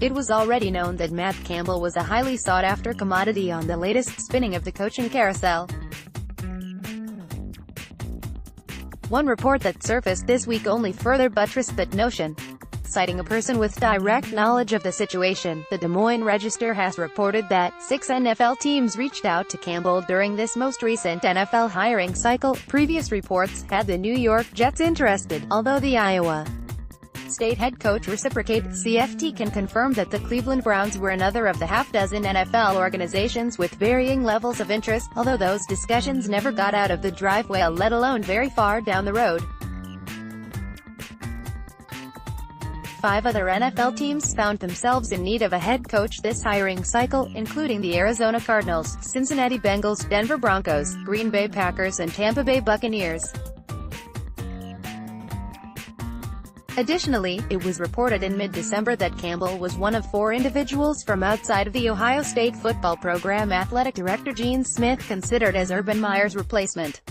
It was already known that Matt Campbell was a highly sought-after commodity on the latest spinning of the coaching carousel. One report that surfaced this week only further buttressed that notion. Citing a person with direct knowledge of the situation, the Des Moines Register has reported that 6 NFL teams reached out to Campbell during this most recent NFL hiring cycle. Previous reports had the New York Jets interested, although the Iowa State head coach reciprocate. CFT can confirm that the Cleveland Browns were another of the half-dozen NFL organizations with varying levels of interest, although those discussions never got out of the driveway, let alone very far down the road. 5 other NFL teams found themselves in need of a head coach this hiring cycle, including the Arizona Cardinals, Cincinnati Bengals, Denver Broncos, Green Bay Packers and Tampa Bay Buccaneers. Additionally, it was reported in mid-December that Campbell was one of 4 individuals from outside of the Ohio State football program athletic director Gene Smith considered as Urban Meyer's replacement.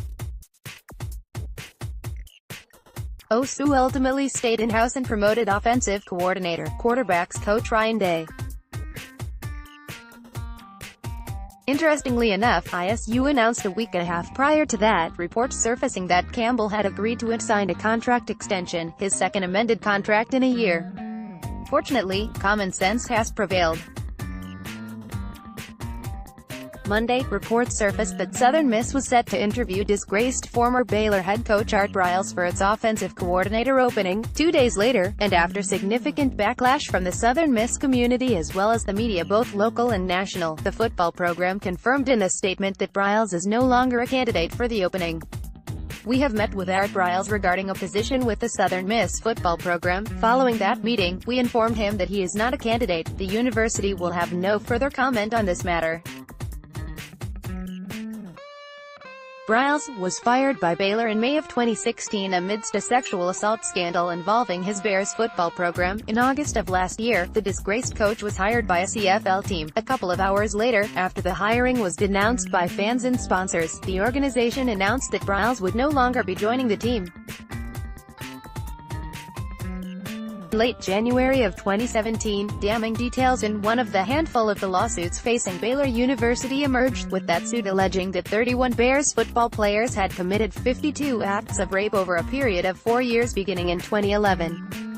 OSU ultimately stayed in-house and promoted offensive coordinator, quarterbacks coach Ryan Day. Interestingly enough, ISU announced a week and a half prior to that, reports surfacing that Campbell had agreed to sign a contract extension, his second amended contract in a year. Fortunately, common sense has prevailed. Monday, reports surfaced that Southern Miss was set to interview disgraced former Baylor head coach Art Briles for its offensive coordinator opening. 2 days later, and after significant backlash from the Southern Miss community as well as the media both local and national, the football program confirmed in a statement that Briles is no longer a candidate for the opening. We have met with Art Briles regarding a position with the Southern Miss football program. Following that meeting, we informed him that he is not a candidate. The university will have no further comment on this matter. Briles was fired by Baylor in May of 2016 amidst a sexual assault scandal involving his Bears football program. In August of last year, the disgraced coach was hired by a CFL team. A couple of hours later, after the hiring was denounced by fans and sponsors, the organization announced that Briles would no longer be joining the team. Late January of 2017, damning details in one of the handful of the lawsuits facing Baylor University emerged, with that suit alleging that 31 Bears football players had committed 52 acts of rape over a period of 4 years beginning in 2011.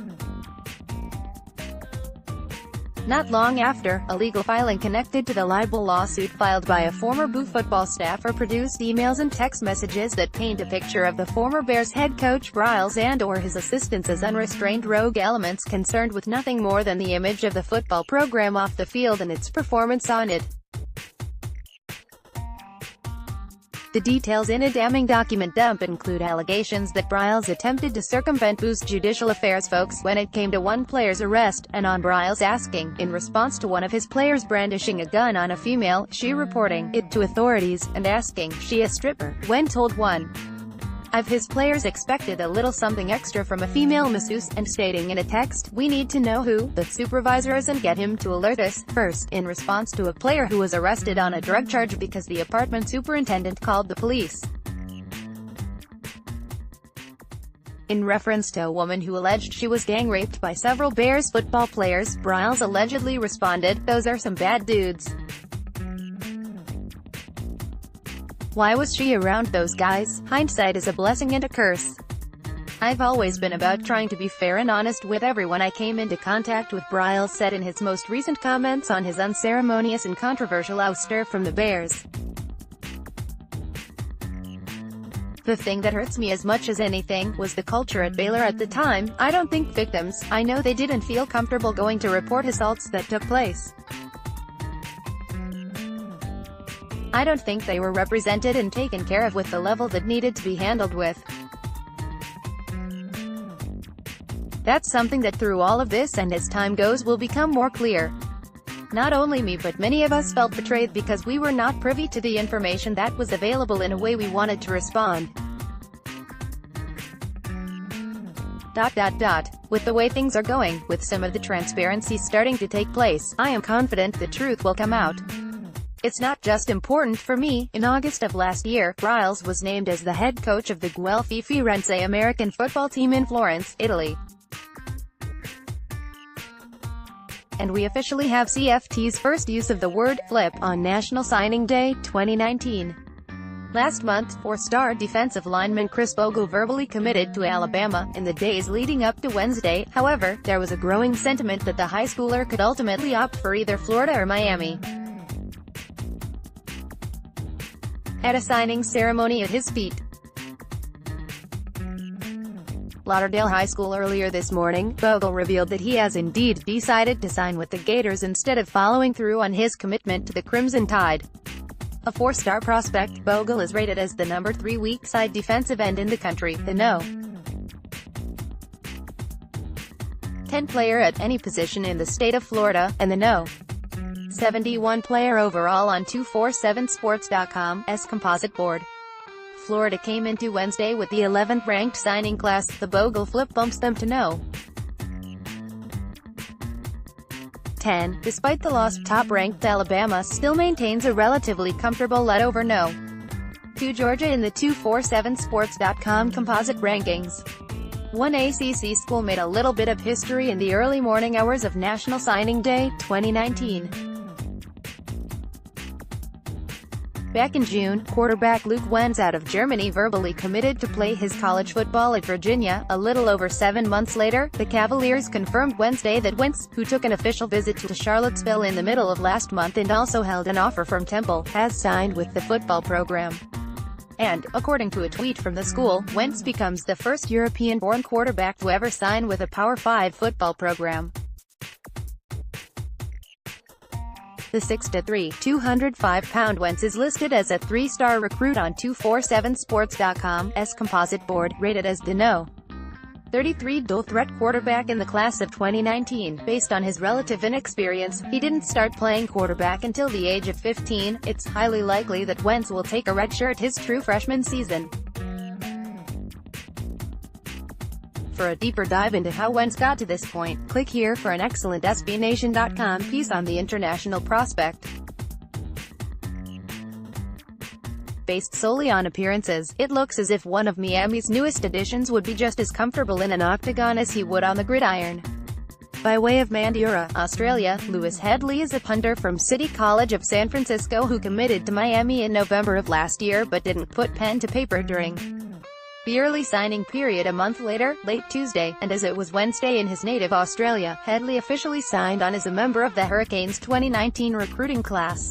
Not long after, a legal filing connected to the libel lawsuit filed by a former Boo football staffer produced emails and text messages that paint a picture of the former Bears head coach Briles and/or his assistants as unrestrained rogue elements concerned with nothing more than the image of the football program off the field and its performance on it. The details in a damning document dump include allegations that Briles attempted to circumvent Boo's judicial affairs folks when it came to one player's arrest, and on Briles asking, in response to one of his players brandishing a gun on a female, she reporting it to authorities, and asking, she a stripper, when told one of his players expected a little something extra from a female masseuse, and stating in a text, we need to know who the supervisor is and get him to alert us first, in response to a player who was arrested on a drug charge because the apartment superintendent called the police. In reference to a woman who alleged she was gang raped by several Bears football players, Briles allegedly responded, those are some bad dudes. Why was she around those guys? Hindsight is a blessing and a curse. I've always been about trying to be fair and honest with everyone I came into contact with, Briles said in his most recent comments on his unceremonious and controversial ouster from the Bears. The thing that hurts me as much as anything was the culture at Baylor at the time. I don't think victims, I know they didn't feel comfortable going to report assaults that took place. I don't think they were represented and taken care of with the level that needed to be handled with. That's something that through all of this and as time goes will become more clear. Not only me but many of us felt betrayed because we were not privy to the information that was available in a way we wanted to respond. With the way things are going, with some of the transparency starting to take place, I am confident the truth will come out. It's not just important for me. In August of last year, Briles was named as the head coach of the Guelfi Firenze American football team in Florence, Italy. and we officially have CFT's first use of the word flip on National Signing Day, 2019. Last month, four-star defensive lineman Chris Bogle verbally committed to Alabama. In the days leading up to Wednesday, however, there was a growing sentiment that the high schooler could ultimately opt for either Florida or Miami. At a signing ceremony at his feet, Lauderdale High School earlier this morning, Bogle revealed that he has indeed decided to sign with the Gators instead of following through on his commitment to the Crimson Tide. A four-star prospect, Bogle is rated as the number 3 weak side defensive end in the country, the No. 10 player at any position in the state of Florida, and the No. 71 player overall on 247sports.com's composite board. Florida came into Wednesday with the 11th ranked signing class. The Bogle flip bumps them to No. 10. Despite the loss, top-ranked Alabama still maintains a relatively comfortable lead over No. 2 Georgia in the 247sports.com composite rankings. One ACC school made a little bit of history in the early morning hours of National Signing Day, 2019. Back in June, quarterback Luke Wentz out of Germany verbally committed to play his college football at Virginia. A little over 7 months later, the Cavaliers confirmed Wednesday that Wentz, who took an official visit to Charlottesville in the middle of last month and also held an offer from Temple, has signed with the football program. And, according to a tweet from the school, Wentz becomes the first European-born quarterback to ever sign with a Power 5 football program. The 6'3", 205-pound Wentz is listed as a 3-star recruit on 247sports.com's composite board, rated as the No. 33 dual-threat quarterback in the class of 2019. Based on his relative inexperience, he didn't start playing quarterback until the age of 15. It's highly likely that Wentz will take a redshirt his true freshman season. For a deeper dive into how Wentz got to this point, click here for an excellent SBNation.com piece on the international prospect. Based solely on appearances, it looks as if one of Miami's newest additions would be just as comfortable in an octagon as he would on the gridiron. By way of Mandurah, Australia, Lewis Headley is a punter from City College of San Francisco who committed to Miami in November of last year but didn't put pen to paper during the early signing period a month later, late Tuesday, and as it was Wednesday in his native Australia, Headley officially signed on as a member of the Hurricanes' 2019 recruiting class.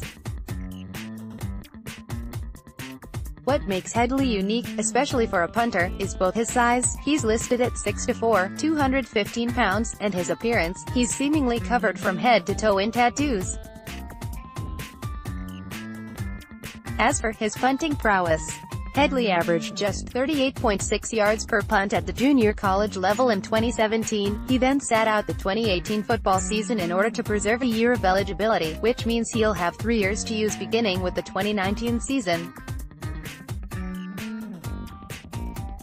What makes Headley unique, especially for a punter, is both his size. He's listed at 6'4", 215 pounds, and his appearance. He's seemingly covered from head to toe in tattoos. As for his punting prowess, Headley averaged just 38.6 yards per punt at the junior college level in 2017. He then sat out the 2018 football season in order to preserve a year of eligibility, which means he'll have 3 years to use beginning with the 2019 season.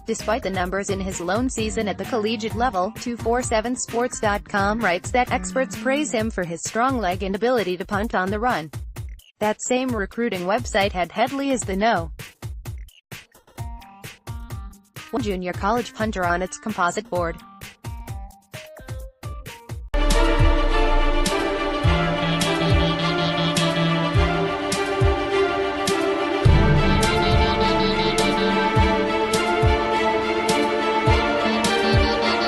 Despite the numbers in his lone season at the collegiate level, 247sports.com writes that experts praise him for his strong leg and ability to punt on the run. That same recruiting website had Headley as the No. 1 junior college punter on its composite board.